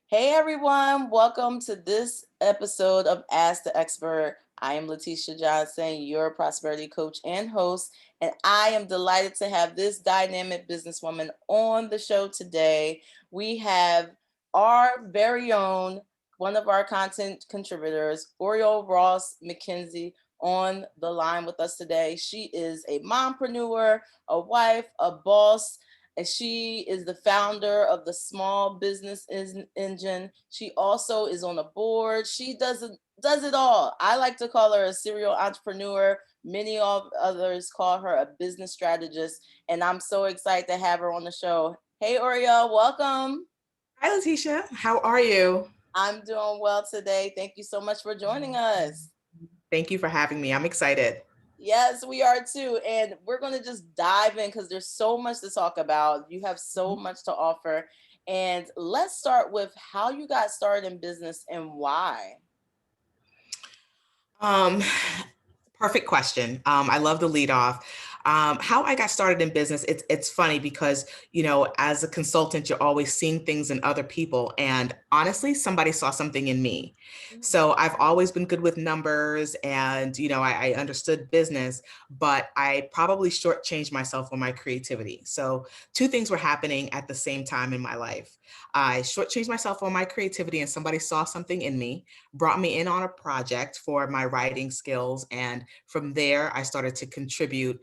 Hey everyone, welcome to this episode of Ask the Expert. I am Lateisha Johnson, your prosperity coach and host, and I am delighted to have this dynamic businesswoman on the show today. We have our very own, one of our content contributors, Oriole Ross McKenzie, on the line with us today. She is a mompreneur, a wife, a boss, and she is the founder of the Small Business Engine. She also is on a board. She does it all. I like to call her a serial entrepreneur. Many of others call her a business strategist, and I'm so excited to have her on the show. Hey, Oriel, welcome. Hi, Lateisha. How are you? I'm doing well today. Thank you so much for joining us. Thank you for having me. I'm excited. Yes, we are too. And we're going to just dive in because there's so much to talk about. You have so much to offer. And let's start with how you got started in business and why. Um, Perfect question. I love the lead off. How I got started in business, it's funny because, as a consultant, you're always seeing things in other people. And honestly, somebody saw something in me. Mm. So I've always been good with numbers and, I understood business, but I probably shortchanged myself on my creativity. So two things were happening at the same time in my life. I shortchanged myself on my creativity and somebody saw something in me, brought me in on a project for my writing skills. And from there, I started to contribute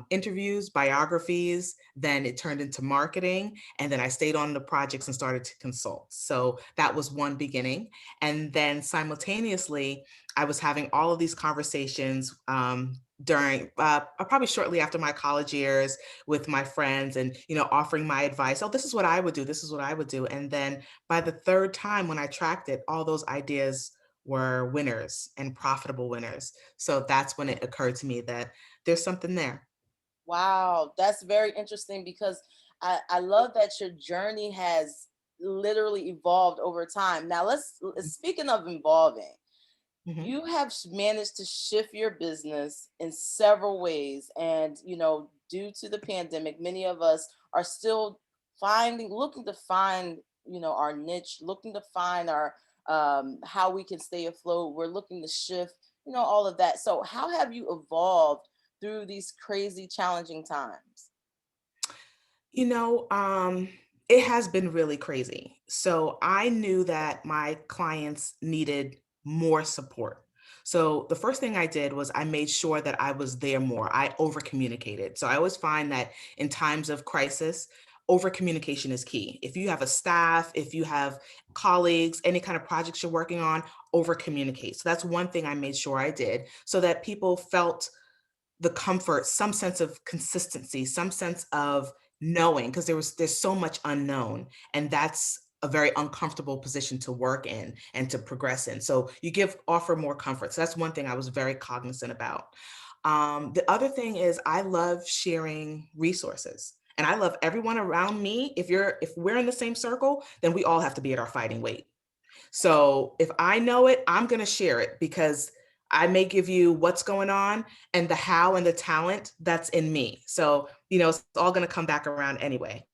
interviews, biographies. Then it turned into marketing. And then I stayed on the projects and started to consult. So that was one beginning. And then simultaneously, I was having all of these conversations during probably shortly after my college years with my friends and offering my advice. Oh, this is what I would do, this is what I would do. And then by the third time when I tracked it, all those ideas were winners and profitable winners. So that's when it occurred to me that there's something there. Wow, that's very interesting because I love that your journey has literally evolved over time. Now, speaking of evolving, Mhm. you have managed to shift your business in several ways. And, due to the pandemic, many of us are still looking to find, our niche, looking to find our, how we can stay afloat. We're looking to shift, all of that. So, how have you evolved through these crazy, challenging times? You know, um, it has been really crazy. So I knew that my clients needed more support. So the first thing I did was I made sure that I was there more. I over communicated. So I always find that in times of crisis, over communication is key. If you have a staff, if you have colleagues, any kind of projects you're working on, over communicate. So that's one thing I made sure I did so that people felt the comfort, some sense of consistency, some sense of knowing, because there's so much unknown, and that's a very uncomfortable position to work in and to progress in. So you offer more comfort. So that's one thing I was very cognizant about. The other thing is I love sharing resources. And I love everyone around me. If we're in the same circle, then we all have to be at our fighting weight. So if I know it, I'm going to share it because I may give you what's going on and the how and the talent that's in me. So, it's all going to come back around anyway.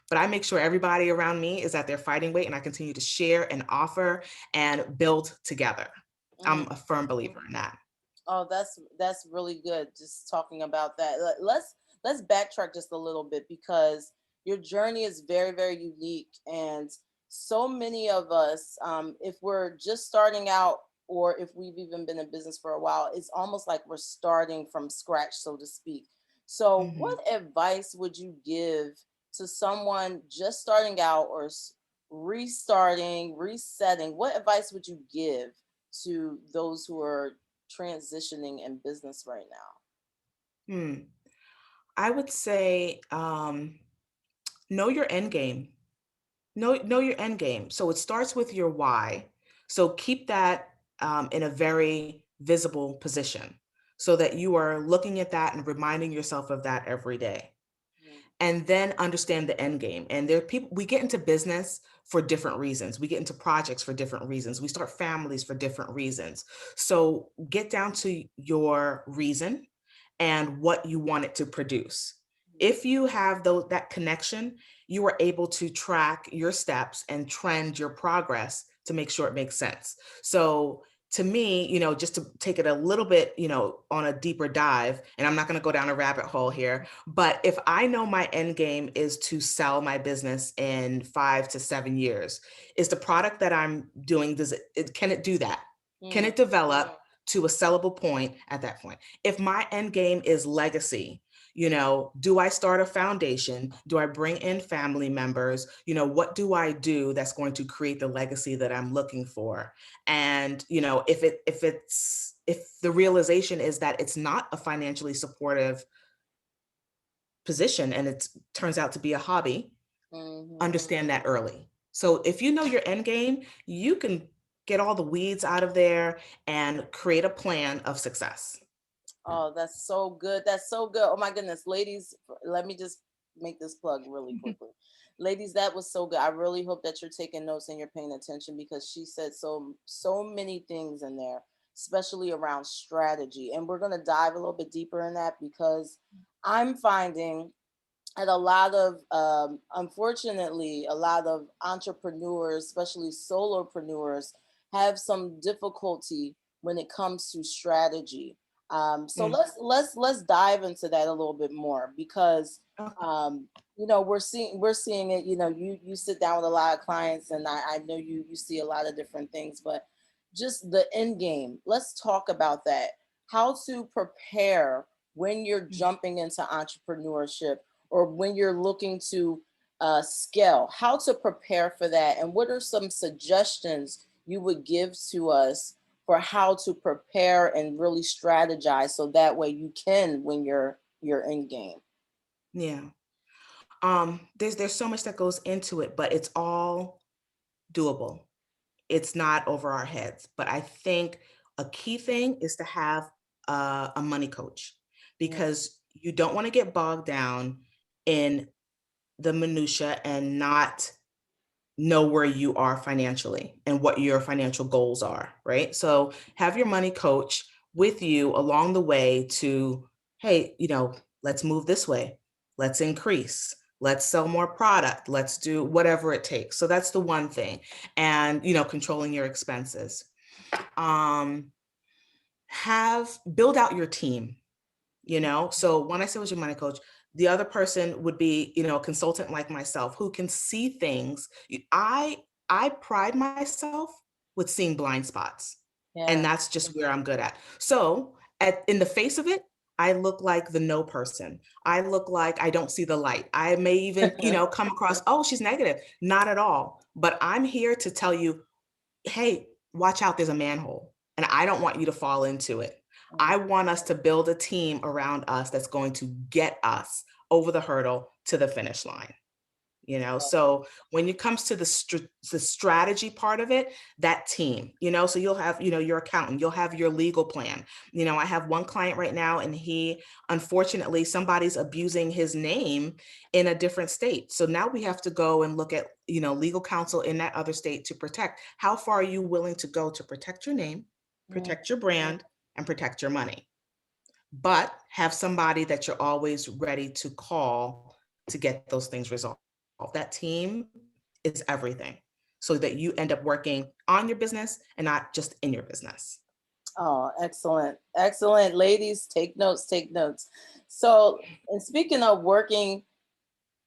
But I make sure everybody around me is at their fighting weight and I continue to share and offer and build together. I'm a firm believer in that. Oh, that's really good. Just talking about that. Let's backtrack just a little bit because your journey is very very unique, and so many of us, if we're just starting out or if we've even been in business for a while, it's almost like we're starting from scratch, so to speak. So, Mhm. what advice would you give to someone just starting out or restarting, resetting? What advice would you give to those who are transitioning in business right now? Hmm. I would say know your end game. Know your end game. So it starts with your why. So keep that in a very visible position so that you are looking at that and reminding yourself of that every day. Mm. And then understand the end game. And there are people, we get into business for different reasons. We get into projects for different reasons. We start families for different reasons. So get down to your reason and what you want it to produce. If you have that connection, you are able to track your steps and trend your progress to make sure it makes sense. So to me, just to take it a little bit, on a deeper dive, and I'm not going to go down a rabbit hole here, but if I know my end game is to sell my business in 5 to 7 years, is the product that I'm doing, can it do that? Can Mm, it develop to a sellable point at that point? If my end game is legacy, do I start a foundation? Do I bring in family members? What do I do that's going to create the legacy that I'm looking for? And, if the realization is that it's not a financially supportive position and it turns out to be a hobby, mhm. understand that early. So if you know your end game, you can get all the weeds out of there and create a plan of success. Oh, that's so good. That's so good. Oh my goodness, ladies, let me just make this plug really quickly. Ladies, that was so good. I really hope that you're taking notes and you're paying attention because she said so many things in there, especially around strategy. And we're going to dive a little bit deeper in that because I'm finding and a lot of unfortunately a lot of entrepreneurs, especially solopreneurs, have some difficulty when it comes to strategy. So Mm, let's dive into that a little bit more because okay. um, we're seeing it. You sit down with a lot of clients, and I know you see a lot of different things, but just the end game. Let's talk about that. How to prepare when you're Mm, jumping into entrepreneurship or when you're looking to scale, how to prepare for that, and what are some suggestions you would give to us for how to prepare and really strategize so that way you can win your end game. yeah. There's so much that goes into it, but it's all doable. It's not over our heads. But I think a key thing is to have a money coach, Mm, because you don't want to get bogged down in the minutia and not know where you are financially and what your financial goals are, right? So have your money coach with you along the way to, hey, let's move this way, let's increase, let's sell more product, let's do whatever it takes. So that's the one thing. And, controlling your expenses. Um, have build out your team. So when I say was your money coach, the other person would be, a consultant like myself who can see things. I pride myself with seeing blind spots, and yeah. that's just where I'm good at. So in the face of it, I look like the no person. I look like I don't see the light. I may even, come across, oh, she's negative. Not at all. But I'm here to tell you, hey, watch out, there's a manhole. And I don't want you to fall into it. I want us to build a team around us that's going to get us over the hurdle to the finish line. So when it comes to the strategy part of it, that team, so you'll have, your accountant, you'll have your legal plan. I have one client right now, and he, unfortunately, somebody's abusing his name in a different state. So now we have to go and look at, legal counsel in that other state to protect. How far are you willing to go to protect your name, Mm, protect your brand, and protect your money? But have somebody that you're always ready to call to get those things resolved. That team is everything, so that you end up working on your business and not just in your business. oh, excellent. Excellent. Ladies, take notes, take notes. So, and speaking of working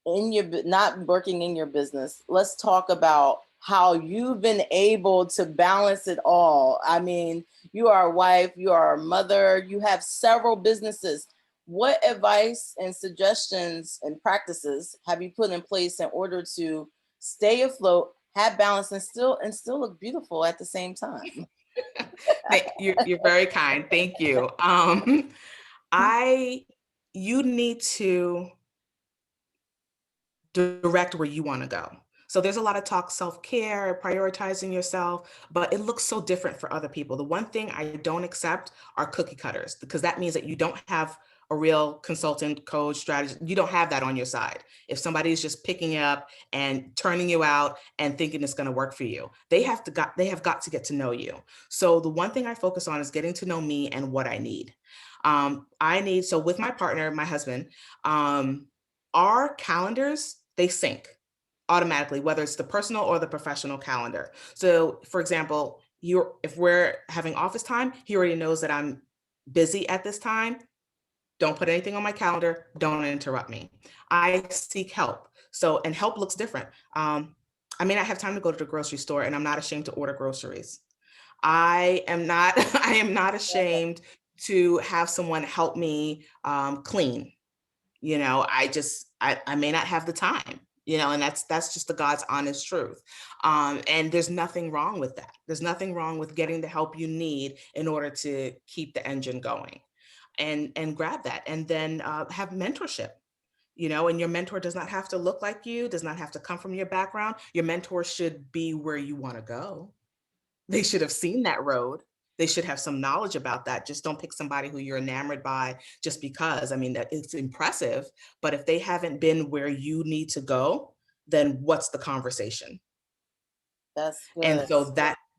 not working in your business, let's talk about how you've been able to balance it all. I mean, you are a wife, you are a mother, you have several businesses. What advice and suggestions and practices have you put in place in order to stay afloat, have balance, and still look beautiful at the same time? You're very kind. Thank you. I You need to direct where you want to go. So there's a lot of talk self-care, prioritizing yourself, but it looks so different for other people. The one thing I don't accept are cookie cutters, because that means that you don't have a real consultant, coach, strategist. You don't have that on your side. If somebody's just picking you up and turning you out and thinking it's going to work for you, they have got to get to know you. So the one thing I focus on is getting to know me and what I need. So with my partner, my husband, um, our calendars they sync automatically, whether it's the personal or the professional calendar. So for example, if we're having office time, he already knows that I'm busy at this time. Don't put anything on my calendar. Don't interrupt me. I seek help. So, and help looks different. I may not have time to go to the grocery store, and I'm not ashamed to order groceries. I am not, I am not ashamed to have someone help me clean. I may not have the time, and that's just the God's honest truth. And there's nothing wrong with that. There's nothing wrong with getting the help you need in order to keep the engine going, and grab that, and then have mentorship. And your mentor does not have to look like you, does not have to come from your background. Your mentor should be where you want to go. They should have seen that road. They should have some knowledge about that. Just don't pick somebody who you're enamored by just because. I mean, that it's impressive, but if they haven't been where you need to go, then what's the conversation? That's And good. so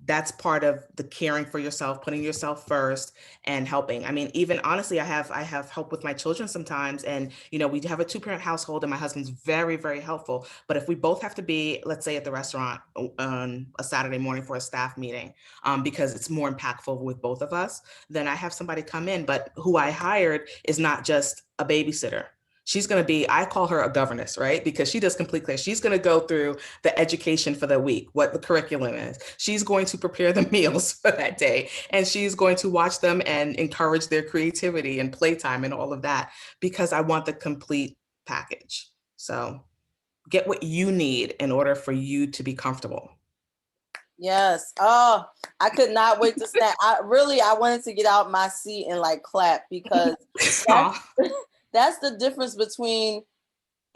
that's part of the caring for yourself, putting yourself first and helping. I mean, even honestly, I have help with my children sometimes. And we have a two-parent household, and my husband's very, very helpful. But if we both have to be, let's say, at the restaurant on a Saturday morning for a staff meeting, because it's more impactful with both of us, then I have somebody come in. But who I hired is not just a babysitter. She's going to be, I call her a governess, right? Because she does complete clear. She's going to go through the education for the week, what the curriculum is. She's going to prepare the meals for that day, and she's going to watch them and encourage their creativity and playtime and all of that, because I want the complete package. So get what you need in order for you to be comfortable. Yes. Oh, I could not wait to snap. I wanted to get out my seat and like clap, because that's Aw. that's the difference between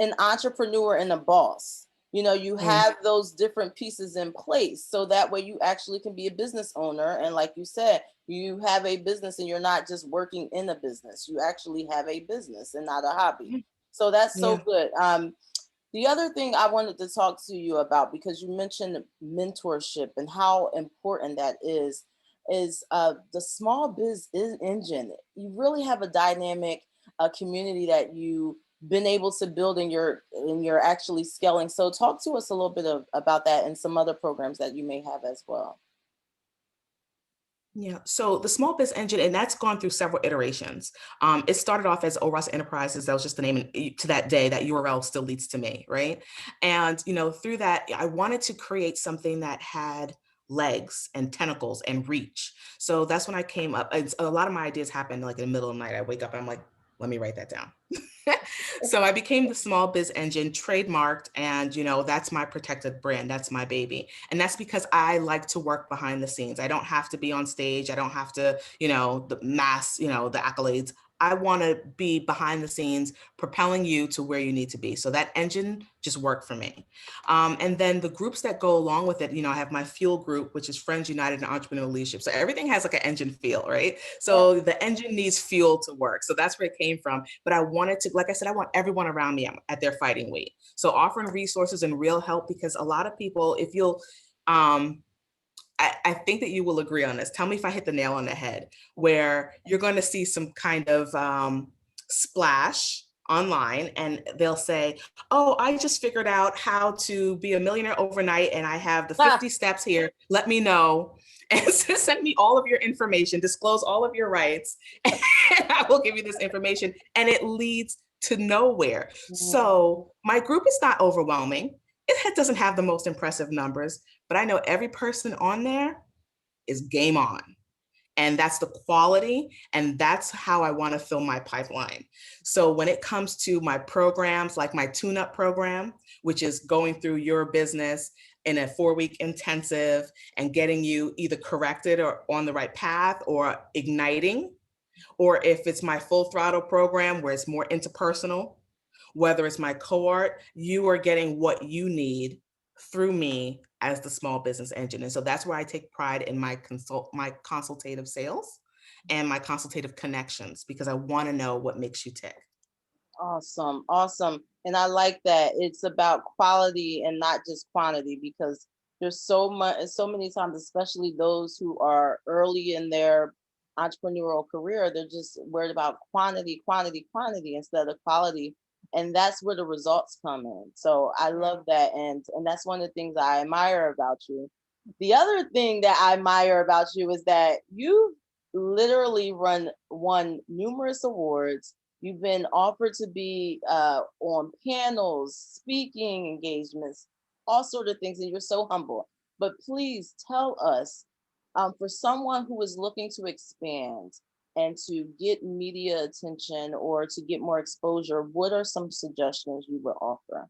an entrepreneur and a boss. You Mm, have those different pieces in place, so that way you actually can be a business owner. And like you said, you have a business and you're not just working in a business. You actually have a business and not a hobby. So that's so yeah. good. The other thing I wanted to talk to you about, because you mentioned mentorship and how important that is the small biz engine. You really have a dynamic community that you've been able to build, and you're actually scaling. So talk to us a little bit about that and some other programs that you may have as well. Yeah. So the small biz engine, and that's gone through several iterations. It started off as Oros Enterprises. That was just the name, and to that day, that URL still leads to me, right? And through that, I wanted to create something that had legs and tentacles and reach. So that's when I came up. A lot of my ideas happened like in the middle of the night. I wake up and I'm like, let me write that down. So I became the small biz engine, trademarked, and that's my protected brand. That's my baby. And that's because I like to work behind the scenes. I don't have to be on stage. I don't have to, the mass, the accolades. I want to be behind the scenes, propelling you to where you need to be. So that engine just worked for me. And then the groups that go along with it, I have my fuel group, which is Friends United in Entrepreneurial Leadership. So everything has like an engine feel, right? Yeah. So the engine needs fuel to work. So that's where it came from. But I wanted to, like I said, I want everyone around me at their fighting weight. So offering resources and real help, because a lot of people, if you'll, I think that you will agree on this. Tell me if I hit the nail on the head, where you're going to see some kind of splash online, and they'll say, oh, I just figured out how to be a millionaire overnight, and I have the Ah, 50 steps here. Let me know. And send me all of your information, disclose all of your rights, and I will give you this information. And it leads to nowhere. mhm. So my group is not overwhelming. It doesn't have the most impressive numbers, but I know every person on there is game on. And that's the quality. And that's how I want to fill my pipeline. So when it comes to my programs, like my tune-up program, which is going through your business in a 4-week intensive and getting you either corrected or on the right path or igniting, or if it's my full throttle program where it's more interpersonal, whether it's my cohort, you are getting what you need through me as the small business engine. And so that's where I take pride in my consultative sales and my consultative connections, because I want to know what makes you tick. Awesome, awesome. And I like that it's about quality and not just quantity, because there's so many times, especially those who are early in their entrepreneurial career, they're just worried about quantity, quantity, quantity instead of quality. and that's where the results come in. So I Right. love that, and that's one of the things I admire about you. The other thing that I admire about you is that you literally run won numerous awards. You've been offered to be on panels, speaking engagements, all sort of things, and you're so humble. But please tell us, for someone who is looking to expand and to get media attention or to get more exposure, what are some suggestions you would offer?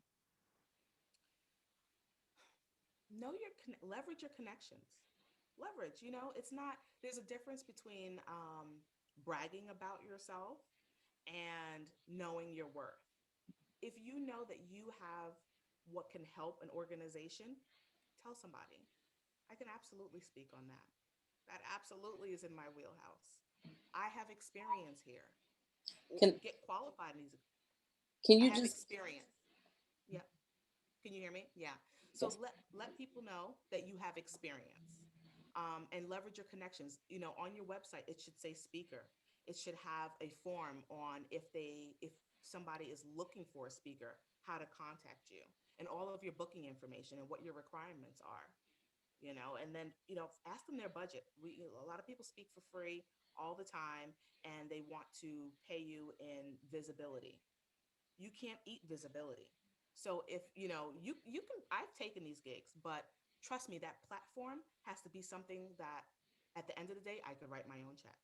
Leverage your connections. Leverage, it's not, there's a difference between bragging about yourself and knowing your worth. If you know that you have what can help an organization, tell somebody. I can absolutely speak on that. That absolutely is in my wheelhouse. I have experience here. Can Get qualified in these. can I you have just experience. Yep. Can you hear me? Yeah. So yes. let people know that you have experience, and leverage your connections. On your website, it should say speaker. It should have a form on if somebody is looking for a speaker, how to contact you, and all of your booking information and what your requirements are. And then ask them their budget. A lot of people speak for free all the time, and they want to pay you in visibility. You can't eat visibility. So if you can, I've taken these gigs, but trust me, that platform has to be something that at the end of the day I could write my own check.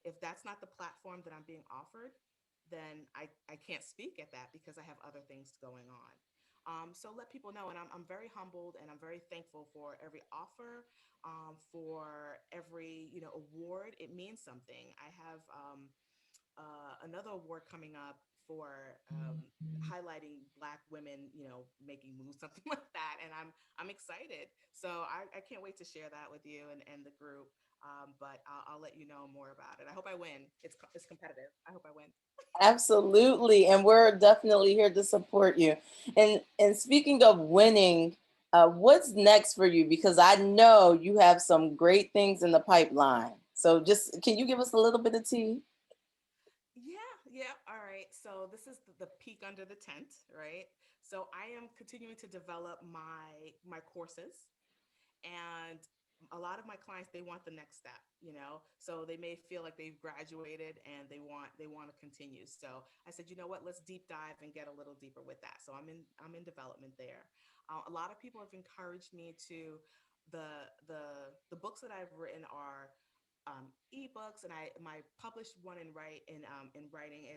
If that's not the platform that I'm being offered, then I can't speak at that because I have other things going on. So let people know, and I'm very humbled and I'm very thankful for every offer, for every award. It means something. I have another award coming up for highlighting Black women, making moves, something like that, and I'm excited. So I can't wait to share that with you and the group. But I'll let you know more about it. I hope I win. It's competitive. I hope I win. Absolutely, and we're definitely here to support you. And speaking of winning, what's next for you? Because I know you have some great things in the pipeline. So just can you give us a little bit of tea? Yeah, yeah. All right. So this is the peak under the tent, right? So I am continuing to develop my courses, and a lot of my clients, they want the next step, so they may feel like they've graduated and they want to continue. So I said, you know what, let's deep dive and get a little deeper with that. So I'm in development there. A lot of people have encouraged me to the books that I've written are ebooks, and I my published one in writing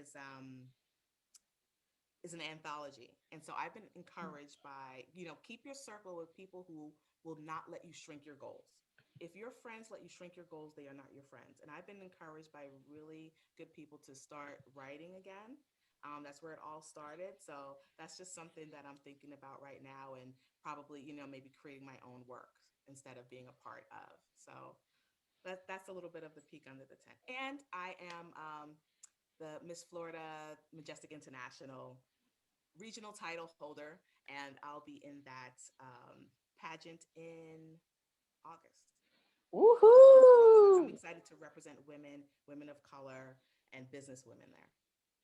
is an anthology. And so I've been encouraged by, keep your circle with people who will not let you shrink your goals. If your friends let you shrink your goals, they are not your friends. And I've been encouraged by really good people to start writing again. That's where it all started. So that's just something that I'm thinking about right now, and probably, maybe creating my own work instead of being a part of. So that's a little bit of the peak under the tent. And I am the Miss Florida Majestic International regional title holder, and I'll be in that pageant in August. So I'm Woohoo! excited to represent women of color, and business women there.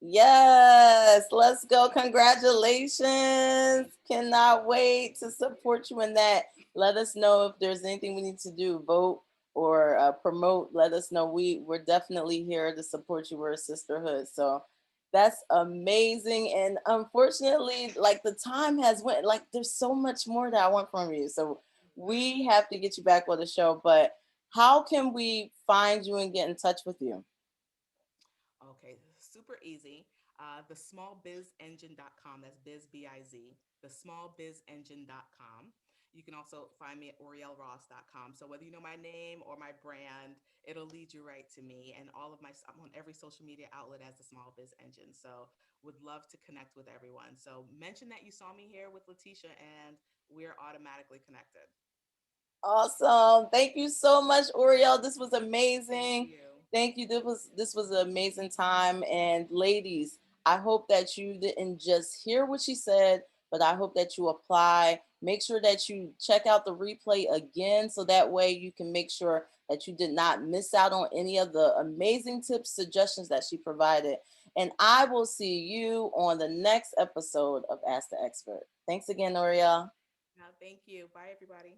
Yes, let's go. Congratulations. Cannot wait to support you in that. Let us know if there's anything we need to do, vote or promote. Let us know. We're definitely here to support you. We're a sisterhood. So that's amazing. And unfortunately, like the time has went, like there's so much more that I want from you. So we have to get you back on the show, but how can we find you and get in touch with you? Okay, super easy. Thesmallbizengine.com. That's biz, B-I-Z. Thesmallbizengine.com. You can also find me at orielross.com. So whether you know my name or my brand, it'll lead you right to me. And I'm on every social media outlet as the Small Biz Engine. So would love to connect with everyone. So mention that you saw me here with Lateisha, and we're automatically connected. Awesome. Thank you so much, Oriel. This was Thank amazing. you. Thank you. This was an amazing time. And ladies, I hope that you didn't just hear what she said, but I hope that you apply. Make sure that you check out the replay again so that way you can make sure that you did not miss out on any of the amazing tips, suggestions that she provided. And I will see you on the next episode of Ask the Expert. Thanks again, L'Oreal. Thank you. Bye, everybody.